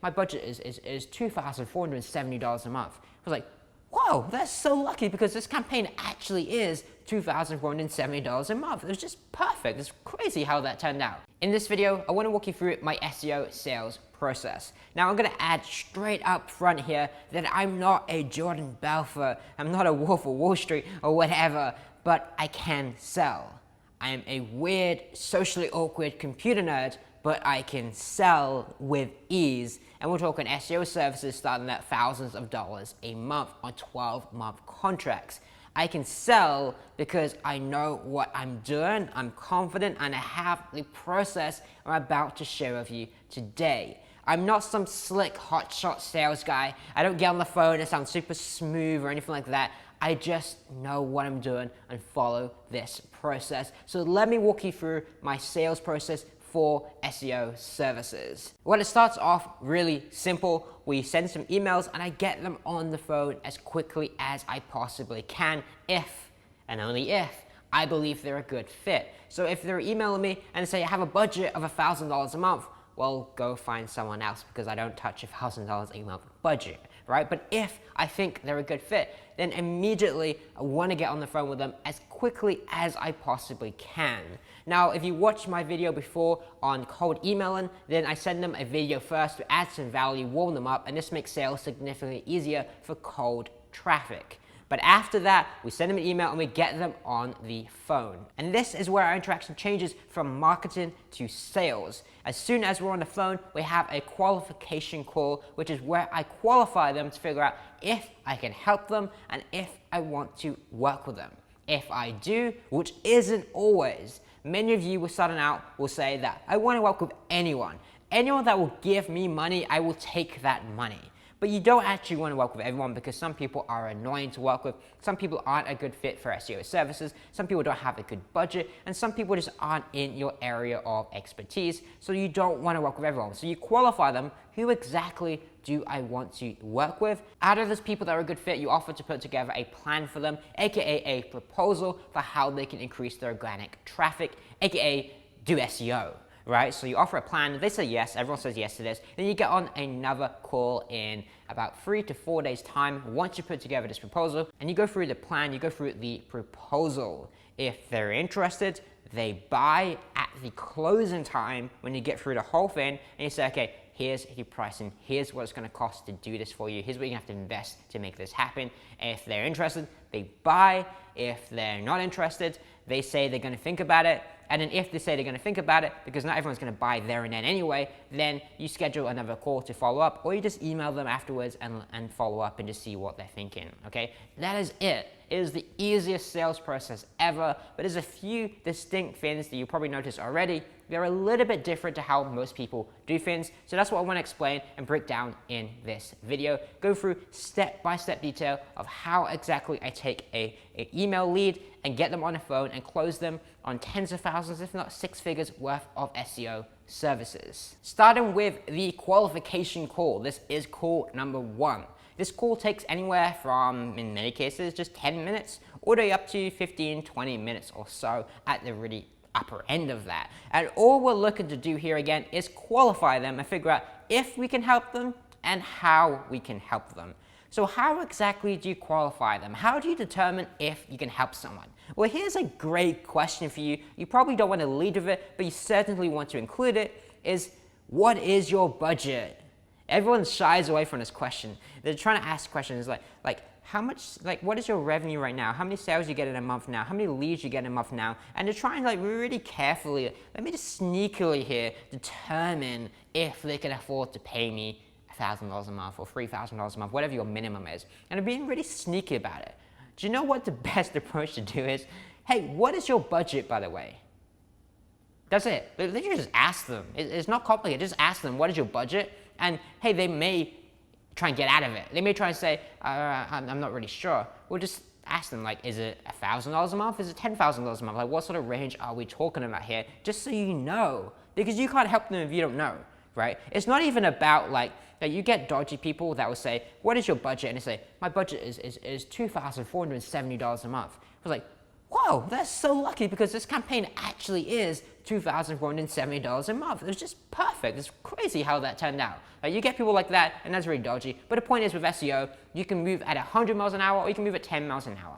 my budget is $2,470 a month. I was like, whoa, that's so lucky because this campaign actually is $2,470 a month. It was just perfect. It's crazy how that turned out. In this video, I want to walk you through my SEO sales process. Now, I'm going to add straight up front here that I'm not a Jordan Belfort, I'm not a Wolf of Wall Street or whatever, but I can sell. I am a weird, socially awkward computer nerd, but I can sell with ease. And we're talking SEO services starting at thousands of dollars a month on 12-month contracts. I can sell because I know what I'm doing, I'm confident, and I have the process I'm about to share with you today. I'm not some slick, hotshot sales guy. I don't get on the phone and sound super smooth or anything like that. I just know what I'm doing and follow this process. So let me walk you through my sales process for SEO services. Well, it starts off really simple. We send some emails and I get them on the phone as quickly as I possibly can if, and only if, I believe they're a good fit. So if they're emailing me and say I have a budget of $1,000 a month, well, go find someone else because I don't touch $1,000 a month budget, right? But if I think they're a good fit, then immediately I want to get on the phone with them as quickly as I possibly can. Now, if you watched my video before on cold emailing, then I send them a video first to add some value, warm them up, and this makes sales significantly easier for cold traffic. But after that, we send them an email and we get them on the phone. And this is where our interaction changes from marketing to sales. As soon as we're on the phone, we have a qualification call, which is where I qualify them to figure out if I can help them and if I want to work with them. If I do, which isn't always, many of you starting out will say that I want to work with anyone. Anyone that will give me money, I will take that money. But you don't actually want to work with everyone because some people are annoying to work with, some people aren't a good fit for SEO services, some people don't have a good budget, and some people just aren't in your area of expertise, so you don't want to work with everyone. So you qualify them, who exactly do I want to work with? Out of those people that are a good fit, you offer to put together a plan for them, aka a proposal for how they can increase their organic traffic, aka do SEO. Right? So you offer a plan, they say yes, everyone says yes to this, then you get on another call in about 3 to 4 days time once you put together this proposal, and you go through the plan, you go through the proposal. If they're interested, they buy at the closing time when you get through the whole thing, and you say, okay, here's your pricing, here's what it's going to cost to do this for you, here's what you have to invest to make this happen. If they're interested, they buy. If they're not interested, they say they're going to think about it. And then if they say they're going to think about it, because not everyone's going to buy there and then anyway, then you schedule another call to follow up, or you just email them afterwards and follow up and just see what they're thinking, okay? That is it. It is the easiest sales process ever, but there's a few distinct things that you probably noticed already. They're a little bit different to how most people do things, so that's what I want to explain and break down in this video. Go through step-by-step detail of how exactly I take an email lead and get them on the phone and close them on tens of thousands, if not six figures worth of SEO services. Starting with the qualification call. This is call number 1. This call takes anywhere from, in many cases, just 10 minutes all the way up to 15, 20 minutes or so at the really upper end of that. And all we're looking to do here again is qualify them and figure out if we can help them and how we can help them. So how exactly do you qualify them? How do you determine if you can help someone? Well, here's a great question for you. You probably don't want to lead with it, but you certainly want to include it, is what is your budget? Everyone shies away from this question. They're trying to ask questions like how much, what is your revenue right now? How many sales you get in a month now? How many leads you get in a month now? And they're trying really carefully, let me just sneakily here, determine if they can afford to pay me $1,000 a month or $3,000 a month, whatever your minimum is. And they're being really sneaky about it. Do you know what the best approach to do is? Hey, what is your budget, by the way? That's it. Literally just ask them. It's not complicated. Just ask them, what is your budget? And hey, they may try and get out of it. They may try and say, I'm not really sure. We'll just ask them, is it $1,000 a month? Is it $10,000 a month? What sort of range are we talking about here? Just so you know, because you can't help them if you don't know, right? It's not even about that you get dodgy people that will say, what is your budget? And they say, my budget is $2,470 a month. I was like, whoa, that's so lucky because this campaign actually is $2,470 a month. It was just perfect. It's crazy how that turned out. You get people like that, and that's really dodgy. But the point is, with SEO, you can move at 100 miles an hour, or you can move at 10 miles an hour.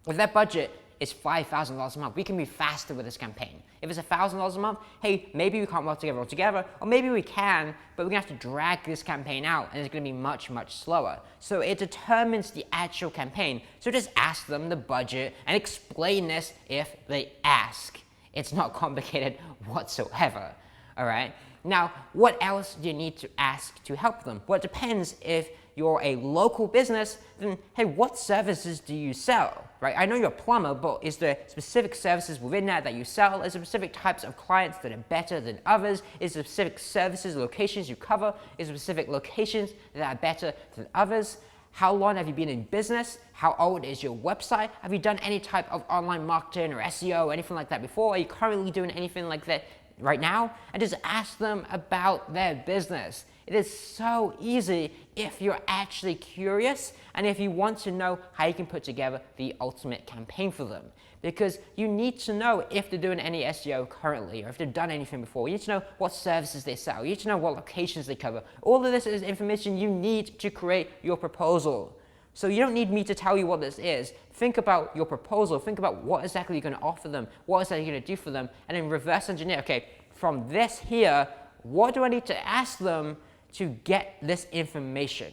If that budget is $5,000 a month, we can move faster with this campaign. If it's $1,000 a month, hey, maybe we can't work together altogether, or maybe we can, but we're gonna have to drag this campaign out, and it's gonna be much, much slower. So it determines the actual campaign. So just ask them the budget and explain this if they ask. It's not complicated whatsoever, all right? Now, what else do you need to ask to help them? Well, it depends. If you're a local business, then hey, what services do you sell, right? I know you're a plumber, but is there specific services within that you sell? Is there specific types of clients that are better than others? Is there specific services, locations you cover? Is there specific locations that are better than others? How long have you been in business? How old is your website? Have you done any type of online marketing or SEO or anything like that before? Are you currently doing anything like that right now? And just ask them about their business. It is so easy if you're actually curious and if you want to know how you can put together the ultimate campaign for them. Because you need to know if they're doing any SEO currently, or if they've done anything before. You need to know what services they sell. You need to know what locations they cover. All of this is information you need to create your proposal. So you don't need me to tell you what this is. Think about your proposal. Think about what exactly you're going to offer them, what exactly you're going to do for them, and then reverse engineer. Okay, from this here, what do I need to ask them to get this information?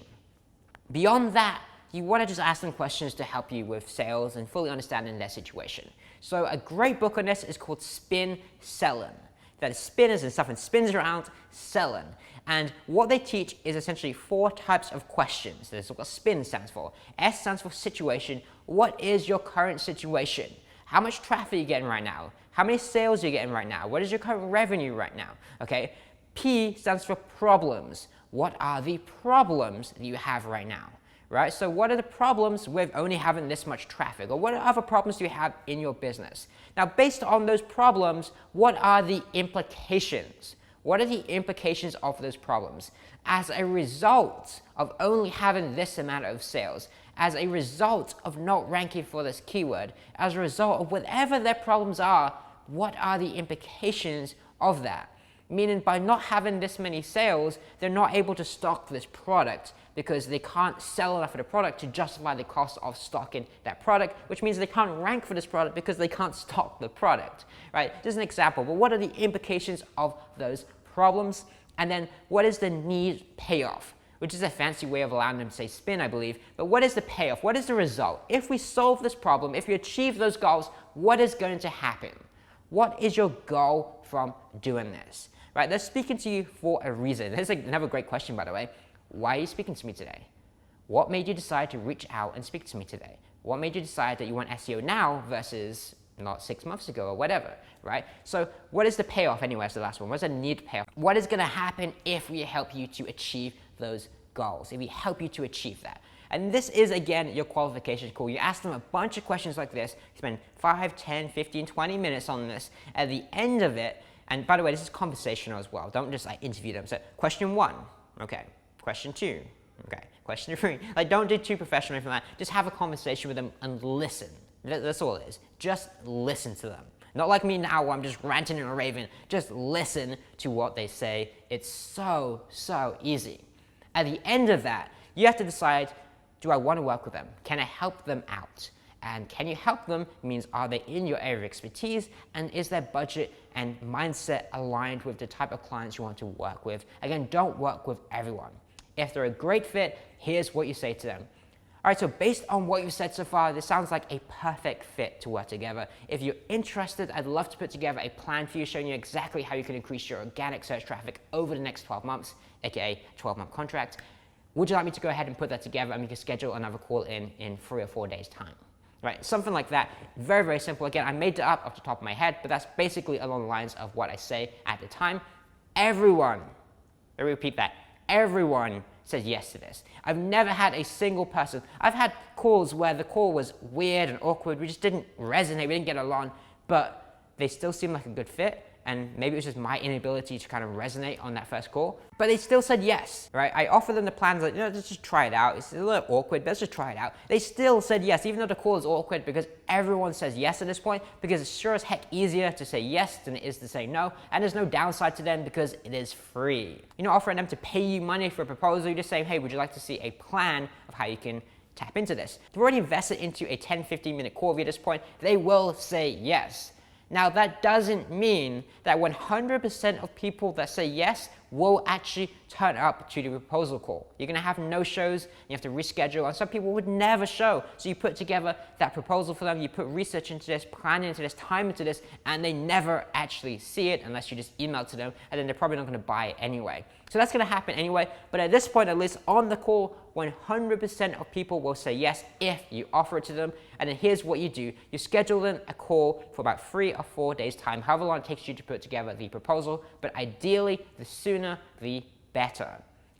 Beyond that, you want to just ask them questions to help you with sales and fully understanding their situation. So a great book on this is called Spin Selling. That is spinners and stuff and spins around selling. And what they teach is essentially 4 types of questions. This is what SPIN stands for. S stands for situation. What is your current situation? How much traffic are you getting right now? How many sales are you getting right now? What is your current revenue right now? Okay. P stands for problems. What are the problems that you have right now? Right? So what are the problems with only having this much traffic? Or what other problems do you have in your business? Now, based on those problems, what are the implications? What are the implications of those problems? As a result of only having this amount of sales, as a result of not ranking for this keyword, as a result of whatever their problems are, what are the implications of that? Meaning by not having this many sales, they're not able to stock this product because they can't sell enough of the product to justify the cost of stocking that product, which means they can't rank for this product because they can't stock the product, right? Just an example, but what are the implications of those problems? And then what is the need payoff? Which is a fancy way of allowing them to say spin, I believe. But what is the payoff? What is the result? If we solve this problem, if we achieve those goals, what is going to happen? What is your goal from doing this? Right, they're speaking to you for a reason. Here's another great question, by the way. Why are you speaking to me today? What made you decide to reach out and speak to me today? What made you decide that you want SEO now versus not 6 months ago or whatever, right? So what is the payoff anyway? That's the last one. What's the need payoff? What is going to happen if we help you to achieve those goals, if we help you to achieve that? And this is, again, your qualification call. You ask them a bunch of questions like this. You spend 5, 10, 15, 20 minutes on this. At the end of it, and by the way, this is conversational as well. Don't just interview them. So question 1, okay. Question 2, okay. Question 3, don't do too professional or anything like that. Just have a conversation with them and listen. That's all it is. Just listen to them. Not like me now where I'm just ranting and raving. Just listen to what they say. It's so, so easy. At the end of that, you have to decide, do I want to work with them? Can I help them out? And can you help them means, are they in your area of expertise, and is their budget and mindset aligned with the type of clients you want to work with? Again, don't work with everyone. If they're a great fit, here's what you say to them. All right, so based on what you've said so far, this sounds like a perfect fit to work together. If you're interested, I'd love to put together a plan for you showing you exactly how you can increase your organic search traffic over the next 12 months, aka 12-month contract. Would you like me to go ahead and put that together, and we can schedule another call in 3 or 4 days' time? Right, something like that. Very, very simple. Again, I made it up off the top of my head, but that's basically along the lines of what I say at the time. Everyone, I repeat that, everyone says yes to this. I've never had a single person. I've had calls where the call was weird and awkward. We just didn't resonate. We didn't get along, but they still seem like a good fit. and maybe it was just my inability to kind of resonate on that first call, but they still said yes, right? I offered them the plans, like, let's just try it out. It's a little awkward, but let's just try it out. They still said yes, even though the call is awkward, because everyone says yes at this point, because it's sure as heck easier to say yes than it is to say no, and there's no downside to them because it is free. You're not offering them to pay you money for a proposal, you're just saying, hey, would you like to see a plan of how you can tap into this? They've already invested into a 10-15 minute call at this point, they will say yes. Now that doesn't mean that 100% of people that say yes will actually turn up to the proposal call. You're gonna have no shows, you have to reschedule, and some people would never show. So you put together that proposal for them, you put research into this, plan into this, time into this, and they never actually see it unless you just email to them, and then they're probably not gonna buy it anyway. So that's gonna happen anyway, but at this point, at least on the call, 100% of people will say yes if you offer it to them. And then here's what you do. You schedule in a call for about 3 or 4 days time, however long it takes you to put together the proposal, but ideally, the sooner the better.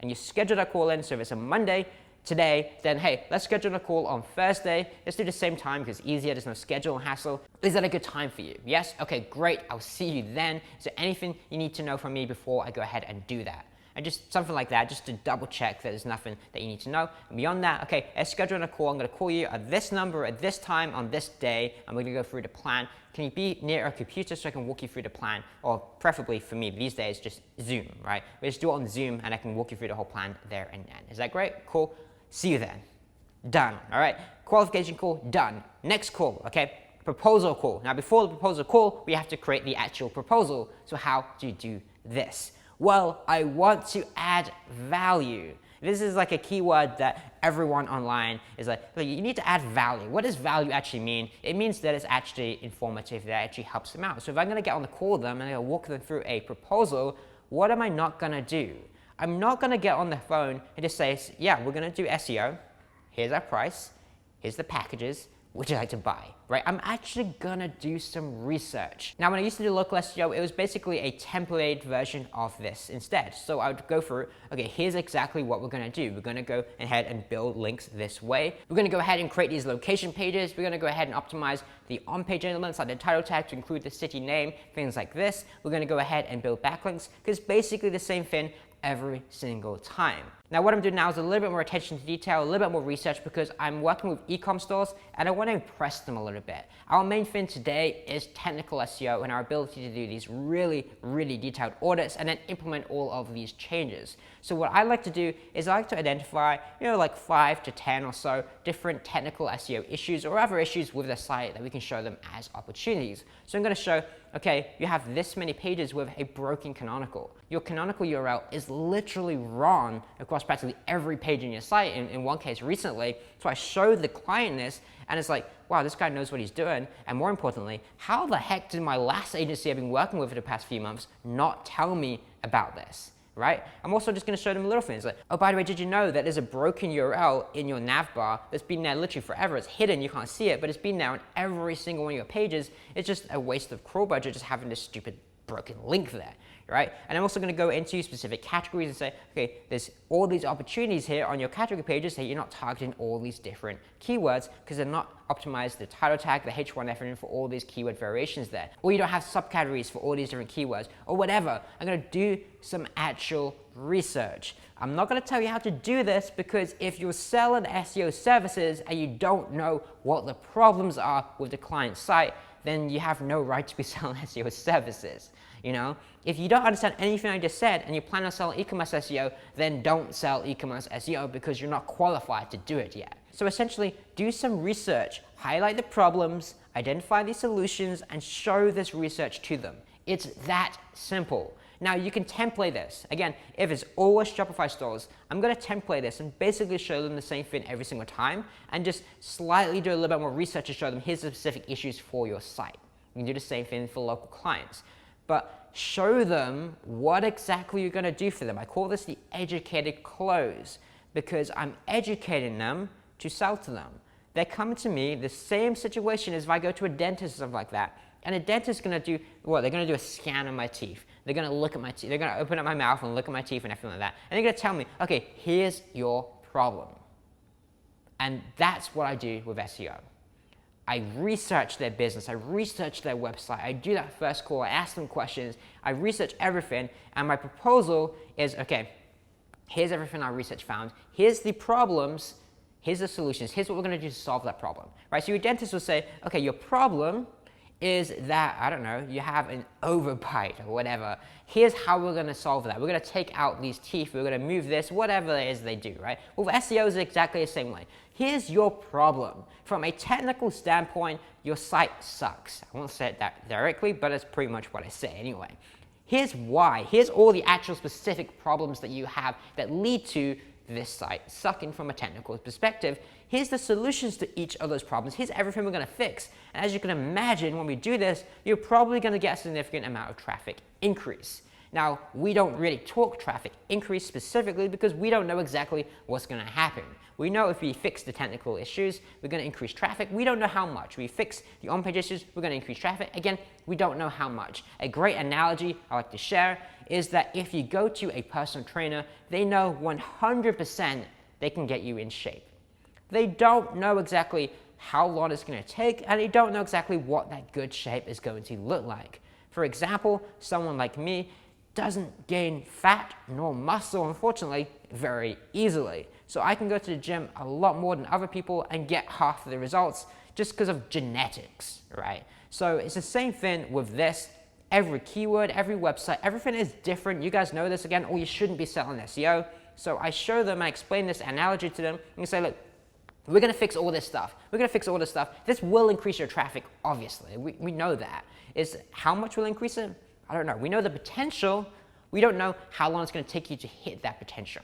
And you schedule that call in, so if it's a Monday, today, then hey, let's schedule a call on Thursday. Let's do the same time because it's easier, there's no schedule hassle. Is that a good time for you? Yes? Okay, great, I'll see you then. Is there anything you need to know from me before I go ahead and do that? And just something like that, just to double check that there's nothing that you need to know. And beyond that, okay, let's schedule a call. I'm gonna call you at this number, at this time, on this day. I'm gonna go through the plan. Can you be near a computer so I can walk you through the plan? Or preferably for me these days, just Zoom, right? We just do it on Zoom and I can walk you through the whole plan there and then. Is that great? Cool. See you then. Done. All right. Qualification call, done. Next call, okay? Proposal call. Now before the proposal call, we have to create the actual proposal. So how do you do this? Well, I want to add value. This is like a keyword that everyone online is like, you need to add value. What does value actually mean? It means that it's actually informative, that actually helps them out. So if I'm gonna get on the call with them and I'm gonna walk them through a proposal, what am I not gonna do? I'm not gonna get on the phone and just say, yeah, we're gonna do SEO. Here's our price. Here's the packages. Would you like to buy, right? I'm actually gonna do some research. Now, when I used to do local SEO, it was basically a template version of this instead. So I would go through, okay, here's exactly what we're gonna do. We're gonna go ahead and build links this way. We're gonna go ahead and create these location pages. We're gonna go ahead and optimize the on-page elements like the title tag to include the city name, things like this. We're gonna go ahead and build backlinks because basically the same thing every single time. Now what I'm doing now is a little bit more attention to detail, a little bit more research because I'm working with e-com stores and I want to impress them a little bit. Our main thing today is technical SEO and our ability to do these really, really detailed audits and then implement all of these changes. So what I like to do is I like to identify, like 5 to 10 or so different technical SEO issues or other issues with the site that we can show them as opportunities. So I'm going to show, okay, you have this many pages with a broken canonical. Your canonical URL is literally wrong across practically every page in your site. In one case recently, so I showed the client this and it's like, wow, this guy knows what he's doing. And more importantly, how the heck did my last agency I've been working with for the past few months not tell me about this? Right? I'm also just going to show them little things like, oh, by the way, did you know that there's a broken URL in your nav bar that's been there literally forever? It's hidden, you can't see it, but it's been there on every single one of your pages. It's just a waste of crawl budget just having this stupid broken link there, right? And I'm also going to go into specific categories and say, okay, there's all these opportunities here on your category pages that you're not targeting all these different keywords because they're not optimized the title tag, the H1F for all these keyword variations there. Or you don't have subcategories for all these different keywords or whatever. I'm going to do some actual research. I'm not going to tell you how to do this because if you're selling SEO services and you don't know what the problems are with the client's site, then you have no right to be selling SEO services. If you don't understand anything I just said and you plan on selling e-commerce SEO, then don't sell e-commerce SEO because you're not qualified to do it yet. So essentially, do some research, highlight the problems, identify the solutions, and show this research to them. It's that simple. Now you can template this. Again, if it's always Shopify stores, I'm going to template this and basically show them the same thing every single time and just slightly do a little bit more research to show them here's the specific issues for your site. You can do the same thing for local clients. But show them what exactly you're going to do for them. I call this the educated close because I'm educating them to sell to them. They're coming to me, the same situation as if I go to a dentist or something like that. And a dentist is going to do what? They're going to do a scan of my teeth. They're going to look at my teeth. They're going to open up my mouth and look at my teeth and everything like that. And they're going to tell me, okay, here's your problem. And that's what I do with SEO. I research their business, I research their website, I do that first call, I ask them questions, I research everything, and my proposal is, okay, here's everything our research found, here's the problems, here's the solutions, here's what we're going to do to solve that problem, right? So your dentist will say, okay, your problem is that, I don't know, you have an overbite or whatever. Here's how we're going to solve that. We're going to take out these teeth, we're going to move this, whatever it is they do, right? Well, SEO is exactly the same way. Here's your problem. From a technical standpoint, your site sucks. I won't say it that directly, but it's pretty much what I say anyway. Here's why. Here's all the actual specific problems that you have that lead to this site sucking from a technical perspective. Here's the solutions to each of those problems. Here's everything we're going to fix. And as you can imagine, when we do this, you're probably going to get a significant amount of traffic increase. Now, we don't really talk traffic increase specifically because we don't know exactly what's going to happen. We know if we fix the technical issues, we're going to increase traffic. We don't know how much. We fix the on-page issues, we're going to increase traffic. Again, we don't know how much. A great analogy I like to share is that if you go to a personal trainer, they know 100% they can get you in shape. They don't know exactly how long it's going to take, and they don't know exactly what that good shape is going to look like. For example, someone like me doesn't gain fat nor muscle, unfortunately, very easily. So I can go to the gym a lot more than other people and get half of the results just because of genetics, right? So it's the same thing with this. Every keyword, every website, everything is different. You guys know this again, or you shouldn't be selling SEO. So I show them, I explain this analogy to them, and say, look, we're going to fix all this stuff. We're going to fix all this stuff. This will increase your traffic, obviously. We know that. Is how much will increase it? I don't know. We know the potential. We don't know how long it's going to take you to hit that potential,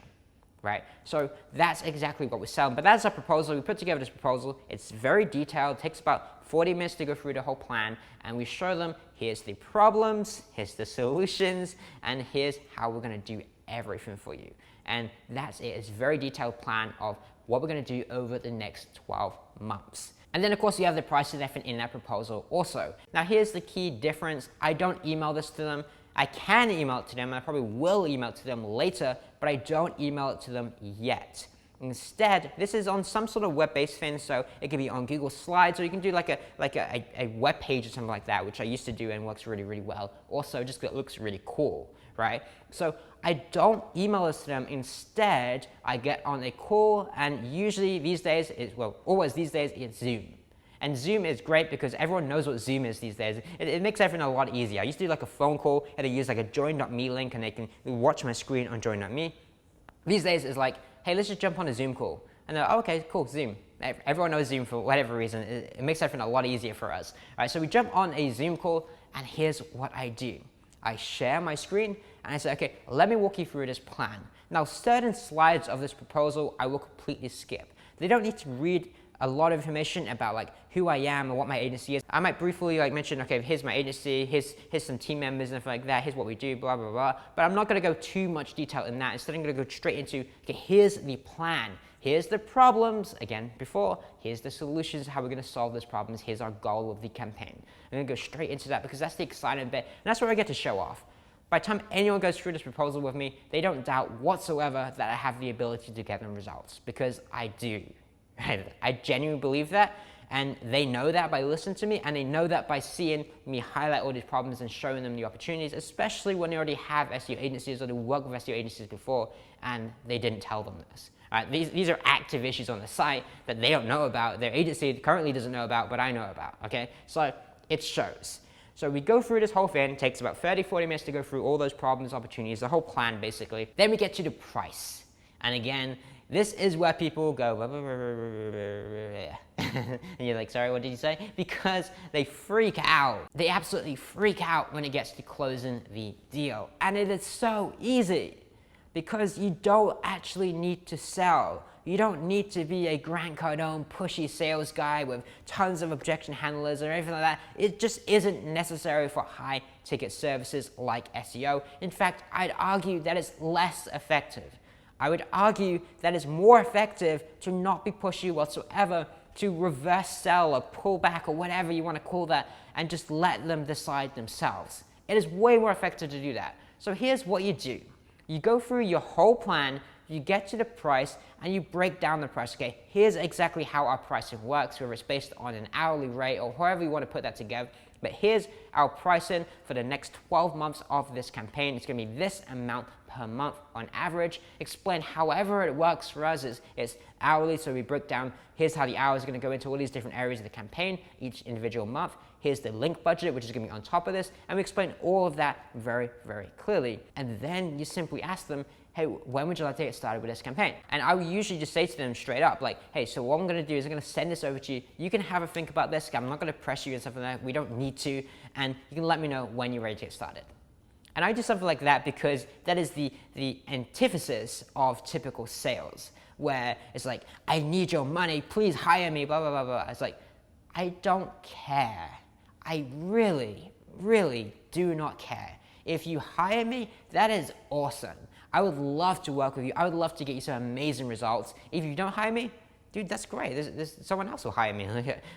right? So that's exactly what we're selling. But that's our proposal. We put together this proposal. It's very detailed. It takes about 40 minutes to go through the whole plan. And we show them, here's the problems, here's the solutions, and here's how we're going to do everything for you. And that's it. It's a very detailed plan of what we're going to do over the next 12 months. And then, of course, you have the price and everything in that proposal also. Now, here's the key difference. I don't email this to them. I can email it to them, and I probably will email it to them later, but I don't email it to them yet. Instead, this is on some sort of web-based thing, so it can be on Google Slides, or you can do like a web page or something like that, which I used to do and works really, really well. Also, just because it looks really cool, right? So I don't email this to them. Instead, I get on a call, and usually these days, always these days, it's Zoom. And Zoom is great because everyone knows what Zoom is these days. It makes everything a lot easier. I used to do like a phone call, and I use like a join.me link, and they can watch my screen on join.me. These days, it's like, hey, let's just jump on a Zoom call. And they're like, oh, okay, cool, Zoom. Everyone knows Zoom for whatever reason. It makes everything a lot easier for us. All right, so we jump on a Zoom call, and here's what I do. I share my screen, and I say, okay, let me walk you through this plan. Now, certain slides of this proposal, I will completely skip. They don't need to read a lot of information about like who I am and what my agency is. I might briefly like mention, okay, here's my agency, here's some team members and stuff like that, here's what we do, blah, blah, blah. But I'm not going to go too much detail in that. Instead, I'm going to go straight into, okay, here's the plan. Here's the problems, again, before, here's the solutions, how we're going to solve those problems, here's our goal of the campaign. I'm going to go straight into that because that's the exciting bit, and that's where I get to show off. By the time anyone goes through this proposal with me, they don't doubt whatsoever that I have the ability to get them results, because I do. I genuinely believe that, and they know that by listening to me, and they know that by seeing me highlight all these problems and showing them the opportunities, especially when they already have SEO agencies or they work with SEO agencies before, and they didn't tell them this. Right? These are active issues on the site that they don't know about, their agency currently doesn't know about, but I know about, okay? So it shows. So we go through this whole thing. It takes about 30-40 minutes to go through all those problems, opportunities, the whole plan basically. Then we get to the price. And again, this is where people go, and you're like, sorry, what did you say? Because they freak out. They absolutely freak out when it gets to closing the deal. And it is so easy because you don't actually need to sell. You don't need to be a Grant Cardone pushy sales guy with tons of objection handlers or anything like that. It just isn't necessary for high ticket services like SEO. In fact, I'd argue that it's less effective. I would argue that it's more effective to not be pushy whatsoever, to reverse sell or pull back or whatever you want to call that, and just let them decide themselves. It is way more effective to do that. So here's what you do. You go through your whole plan you get to the price and you break down the price. Okay, here's exactly how our pricing works, whether it's based on an hourly rate or however you want to put that together. But here's our pricing for the next 12 months of this campaign. It's going to be this amount per month on average. Explain however it works for us. It's hourly, so we break down, here's how the hours are going to go into all these different areas of the campaign each individual month. Here's the link budget, which is going to be on top of this. And we explain all of that very, very clearly. And then you simply ask them, hey, when would you like to get started with this campaign? And I would usually just say to them straight up, like, hey, so what I'm going to do is I'm going to send this over to you. You can have a think about this. I'm not going to press you and stuff like that. We don't need to. And you can let me know when you're ready to get started. And I do something like that because that is the antithesis of typical sales, where it's like, I need your money, please hire me, blah, blah, blah, blah. It's like, I don't care. I really, really do not care. If you hire me, that is awesome. I would love to work with you. I would love to get you some amazing results. If you don't hire me, dude, that's great. There's someone else will hire me.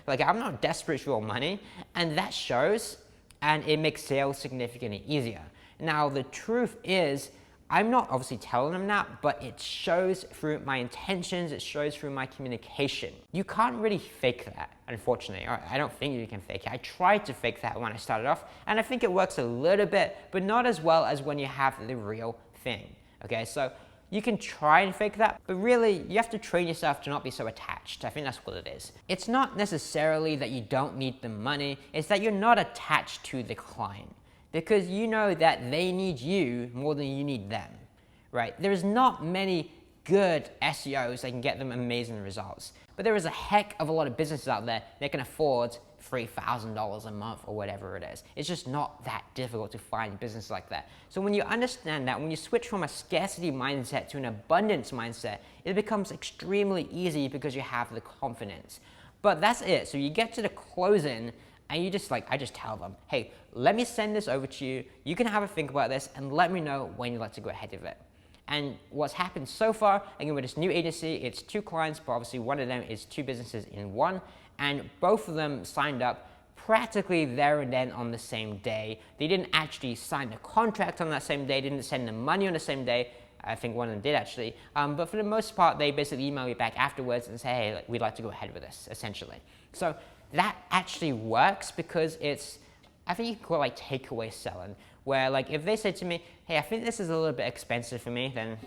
Like, I'm not desperate for your money. And that shows, and it makes sales significantly easier. Now, the truth is, I'm not obviously telling them that, but it shows through my intentions, it shows through my communication. You can't really fake that, unfortunately. I don't think you can fake it. I tried to fake that when I started off, and I think it works a little bit, but not as well as when you have the real thing. Okay, so you can try and fake that, but really you have to train yourself to not be so attached. I think that's what it is. It's not necessarily that you don't need the money, it's that you're not attached to the client, because you know that they need you more than you need them, right? There's not many good SEOs that can get them amazing results, but there is a heck of a lot of businesses out there that can afford $3,000 a month or whatever it is. It's just not that difficult to find business like that. So when you understand that, when you switch from a scarcity mindset to an abundance mindset, it becomes extremely easy because you have the confidence. But that's it. So you get to the closing and you just I just tell them, hey, let me send this over to you. You can have a think about this and let me know when you'd like to go ahead with it. And what's happened so far, again, with this new agency, it's 2 clients, but obviously one of them is 2 businesses in one. And both of them signed up practically there and then on the same day. They didn't actually sign the contract on that same day, didn't send the money on the same day. I think one of them did actually. But for the most part, they basically email me back afterwards and say, hey, we'd like to go ahead with this, essentially. So that actually works because it's, I think you can call it takeaway selling, where if they say to me, hey, I think this is a little bit expensive for me, then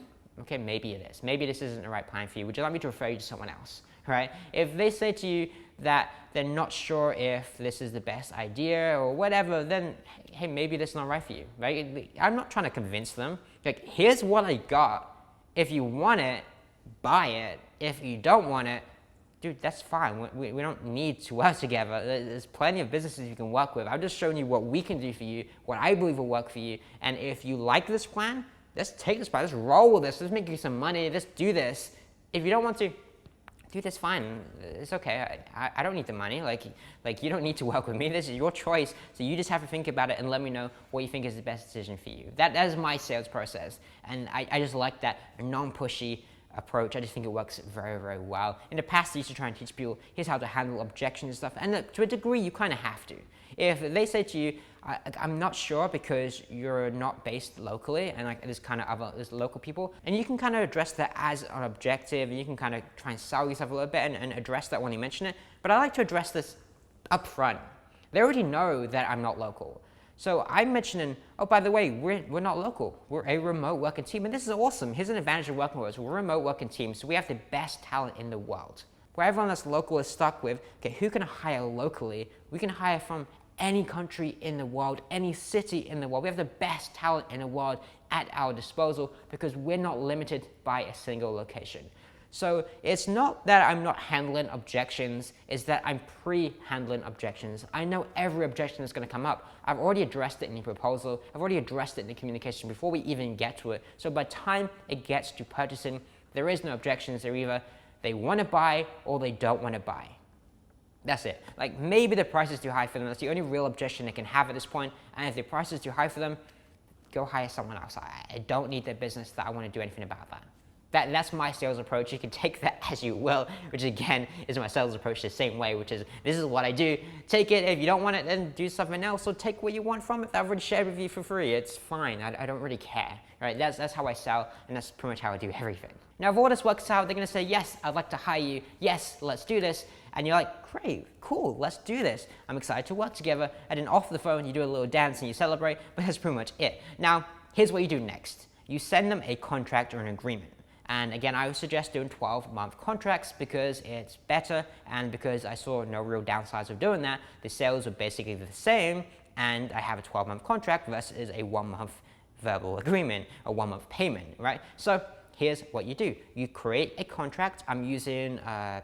okay, maybe it is. Maybe this isn't the right plan for you. Would you like me to refer you to someone else? Right? If they say to you that they're not sure if this is the best idea or whatever, then hey, maybe this is not right for you, right? I'm not trying to convince them. Here's what I got. If you want it, buy it. If you don't want it, dude, that's fine. We don't need to work together. There's plenty of businesses you can work with. I'm just showing you what we can do for you, what I believe will work for you. And if you like this plan, let's take this plan. Let's roll with this. Let's make you some money. Let's do this. If you don't want to, dude, that's fine. It's okay. I don't need the money. You don't need to work with me. This is your choice. So you just have to think about it and let me know what you think is the best decision for you. That is my sales process. And I just like that non-pushy approach. I just think it works very, very well. In the past, I used to try and teach people, here's how to handle objections and stuff. And to a degree, you kind of have to. If they say to you, I'm not sure because you're not based locally and there's local people, and you can kind of address that as an objective, and you can kind of try and sell yourself a little bit and address that when you mention it. But I like to address this up front. They already know that I'm not local. So I'm mentioning, oh, by the way, we're not local. We're a remote working team, and this is awesome. Here's an advantage of working with us. We're a remote working team, so we have the best talent in the world. Where everyone that's local is stuck with, okay, who can I hire locally? We can hire from any country in the world, any city in the world. We have the best talent in the world at our disposal because we're not limited by a single location. So it's not that I'm not handling objections, it's that I'm pre-handling objections. I know every objection that's going to come up. I've already addressed it in the proposal. I've already addressed it in the communication before we even get to it. So by the time it gets to purchasing, there is no objections. They're either they want to buy or they don't want to buy. That's it. Maybe the price is too high for them. That's the only real objection they can have at this point. And if the price is too high for them, go hire someone else. I don't need their business. That I want to do anything about that. That's my sales approach. You can take that as you will, which again is my sales approach the same way, which is this is what I do. Take it. If you don't want it, then do something else, or take what you want from it. I've already shared with you for free. It's fine. I don't really care. Right? That's how I sell, and that's pretty much how I do everything. Now, if all this works out, they're going to say, yes, I'd like to hire you. Yes, let's do this. And you're like, great, cool, let's do this. I'm excited to work together. And then off the phone, you do a little dance and you celebrate, but that's pretty much it. Now, here's what you do next. You send them a contract or an agreement. And again, I would suggest doing 12-month contracts because it's better, and because I saw no real downsides of doing that. The sales are basically the same, and I have a 12-month contract versus a 1-month verbal agreement, a 1-month payment, right? So here's what you do. You create a contract. I'm using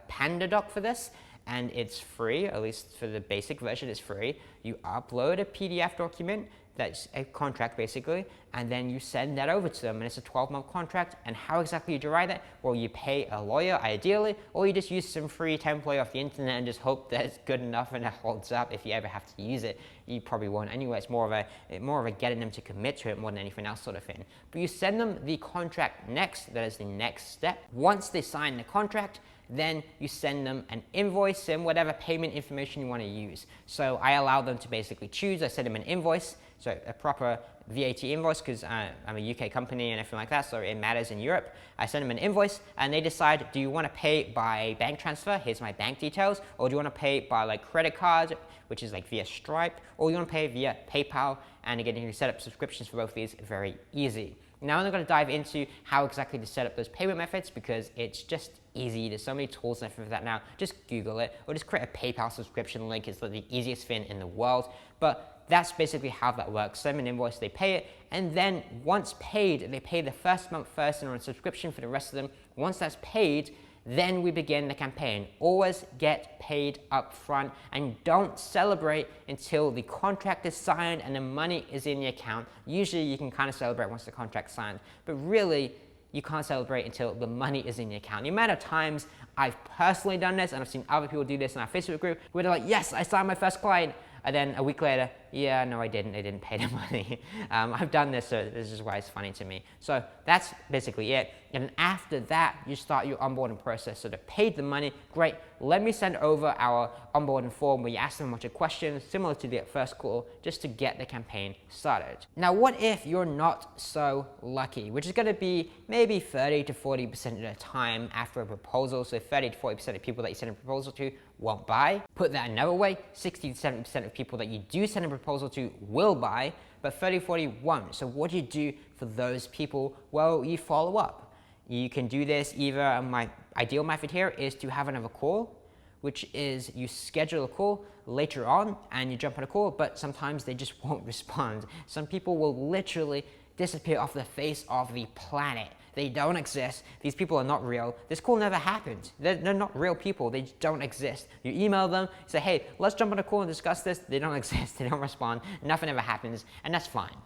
PandaDoc for this, and it's free, at least for the basic version, it's free. You upload a PDF document, that's a contract basically, and then you send that over to them, and it's a 12-month contract. And how exactly do you write that? Well, you pay a lawyer ideally, or you just use some free template off the internet and just hope that it's good enough and it holds up. If you ever have to use it, you probably won't anyway. It's more of a getting them to commit to it more than anything else sort of thing. But you send them the contract next. That is the next step. Once they sign the contract, then you send them an invoice and whatever payment information you want to use. So I allow them to basically choose. I send them an invoice, so a proper VAT invoice, because I'm a UK company and everything like that, so it matters in Europe. I send them an invoice, and they decide, do you want to pay by bank transfer? Here's my bank details. Or do you want to pay by like credit card, which is like via Stripe? Or you want to pay via PayPal? And again, you can set up subscriptions for both of these very easy. Now I'm not going to dive into how exactly to set up those payment methods because it's just easy. There's so many tools and everything for that now. Just Google it, or just create a PayPal subscription link. It's the easiest thing in the world. But that's basically how that works. Send them an invoice, they pay it, and then once paid, they pay the first month first and on a subscription for the rest of them. Once that's paid, then we begin the campaign. Always get paid up front, and don't celebrate until the contract is signed and the money is in the account. Usually you can kind of celebrate once the contract's signed, but really you can't celebrate until the money is in the account. The amount of times I've personally done this, and I've seen other people do this in our Facebook group, where they're like, yes, I signed my first client, and then a week later, yeah, no, I didn't pay the money. I've done this, so this is why it's funny to me. So that's basically it. And after that, you start your onboarding process. So they paid the money, great. Let me send over our onboarding form where you ask them a bunch of questions, similar to the first call, just to get the campaign started. Now, what if you're not so lucky, which is going to be maybe 30 to 40% of the time after a proposal. So 30 to 40% of people that you send a proposal to won't buy. Put that another way, 60 to 70% of people that you do send a proposal to will buy, but 30, 40 won't. So what do you do for those people? Well, you follow up. You can do this either, my ideal method here is to have another call, which is you schedule a call later on and you jump on a call, but sometimes they just won't respond. Some people will literally disappear off the face of the planet. They don't exist. These people are not real. This call never happened. They're not real people. They don't exist. You email them, say, hey, let's jump on a call and discuss this. They don't exist. They don't respond. Nothing ever happens, and that's fine.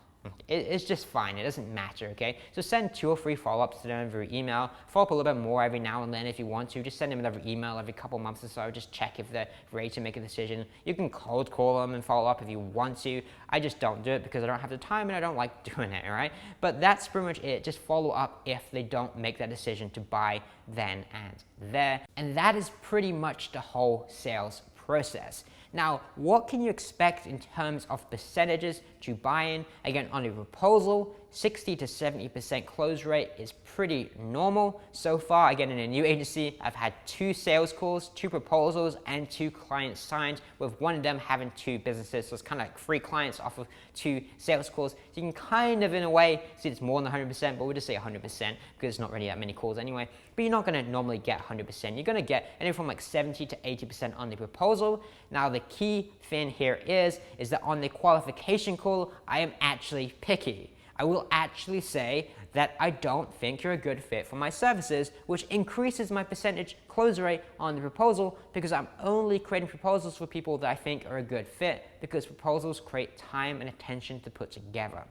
It's just fine. It doesn't matter, okay? So send 2 or 3 follow-ups to them through email. Follow up a little bit more every now and then if you want to. Just send them another email every couple months or so. Just check if they're ready to make a decision. You can cold call them and follow up if you want to. I just don't do it because I don't have the time and I don't like doing it, all right? But that's pretty much it. Just follow up if they don't make that decision to buy then and there. And that is pretty much the whole sales process. Now, what can you expect in terms of percentages to buy in? Again, on a proposal, 60 to 70% close rate is pretty normal. So far, again, in a new agency, I've had 2 sales calls, 2 proposals, and 2 clients signed, with one of them having 2 businesses. So it's kind of like 3 clients off of 2 sales calls. So you can kind of, in a way, see it's more than 100%, but we'll just say 100% because it's not really that many calls anyway. But you're not going to normally get 100%. You're going to get anywhere from like 70 to 80% on the proposal. Now, the key thing here is that on the qualification call, I am actually picky. I will actually say that I don't think you're a good fit for my services, which increases my percentage close rate on the proposal because I'm only creating proposals for people that I think are a good fit, because proposals create time and attention to put together.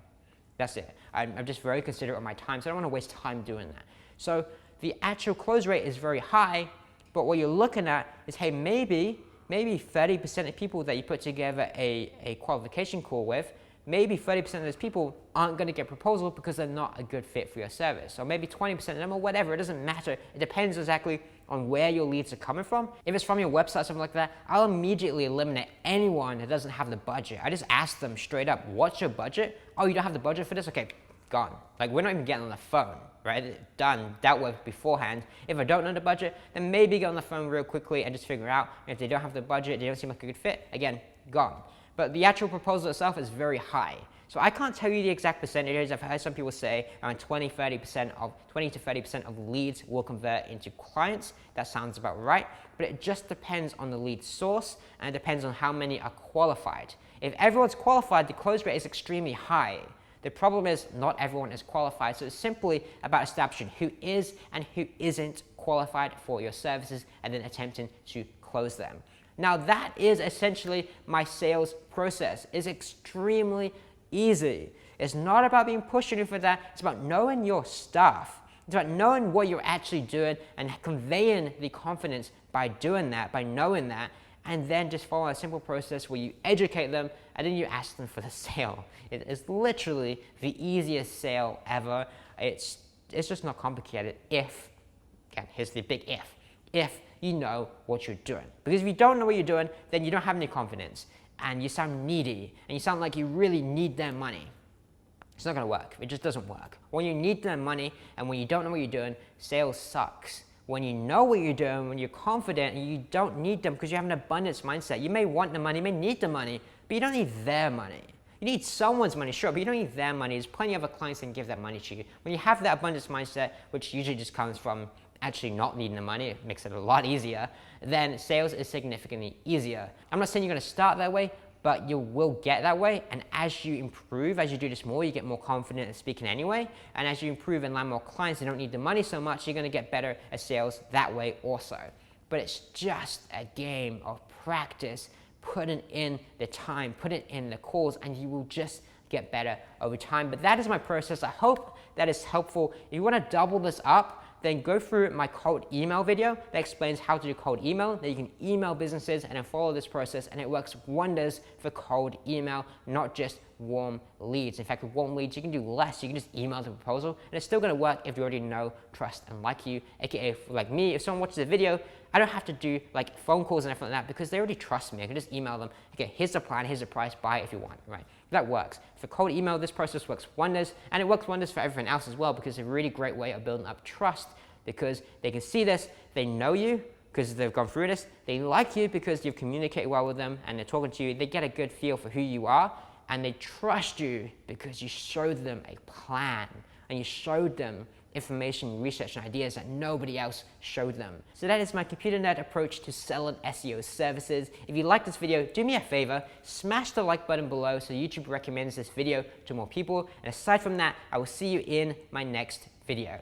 That's it. I'm just very considerate of my time, so I don't want to waste time doing that. So the actual close rate is very high, but what you're looking at is, hey, maybe 30% of people that you put together a qualification call with, maybe 30% of those people aren't going to get proposal because they're not a good fit for your service. Or maybe 20% of them, or whatever, it doesn't matter. It depends exactly on where your leads are coming from. If it's from your website, something like that, I'll immediately eliminate anyone that doesn't have the budget. I just ask them straight up, what's your budget? Oh, you don't have the budget for this? Okay, gone. Like, we're not even getting on the phone, right? Done, dealt with beforehand. If I don't know the budget, then maybe get on the phone real quickly and just figure out. If they don't have the budget, they don't seem like a good fit, again, gone. But the actual proposal itself is very high. So I can't tell you the exact percentages. I've heard some people say around 20 to 30% of leads will convert into clients. That sounds about right, but it just depends on the lead source, and it depends on how many are qualified. If everyone's qualified, the close rate is extremely high. The problem is not everyone is qualified, so it's simply about establishing who is and who isn't qualified for your services and then attempting to close them. Now that is essentially my sales process. It's extremely easy. It's not about being pushed for that. It's about knowing your stuff. It's about knowing what you're actually doing and conveying the confidence by doing that, by knowing that, and then just follow a simple process where you educate them and then you ask them for the sale. It is literally the easiest sale ever. It's just not complicated if, again, here's the big if you know what you're doing. Because if you don't know what you're doing, then you don't have any confidence and you sound needy and you sound like you really need their money. It's not gonna work. It just doesn't work. When you need their money and when you don't know what you're doing, sales sucks. When you know what you're doing, when you're confident and you don't need them because you have an abundance mindset. You may want the money, you may need the money, but you don't need their money. You need someone's money, sure, but you don't need their money. There's plenty of other clients that can give that money to you. When you have that abundance mindset, which usually just comes from actually not needing the money, it makes it a lot easier, then sales is significantly easier. I'm not saying you're gonna start that way, but you will get that way, and as you improve, as you do this more, you get more confident at speaking anyway, and as you improve and land more clients and don't need the money so much, you're gonna get better at sales that way also. But it's just a game of practice, putting in the time, putting in the calls, and you will just get better over time. But that is my process. I hope that is helpful. If you wanna double this up, then go through my cold email video that explains how to do cold email, that you can email businesses and then follow this process, and it works wonders for cold email, not just warm leads. In fact, with warm leads, you can do less. You can just email the proposal, and it's still gonna work if you already know, trust, and like you, aka like me, if someone watches the video, I don't have to do like phone calls and everything like that because they already trust me. I can just email them, okay, here's the plan, here's the price, buy it if you want, right? That works. For cold email, this process works wonders, and it works wonders for everything else as well because it's a really great way of building up trust because they can see this, they know you because they've gone through this, they like you because you've communicated well with them and they're talking to you, they get a good feel for who you are, and they trust you because you showed them a plan and you showed them information, research, and ideas that nobody else showed them. So that is my computer nerd approach to selling SEO services. If you like this video, do me a favor, smash the like button below so YouTube recommends this video to more people. And aside from that, I will see you in my next video.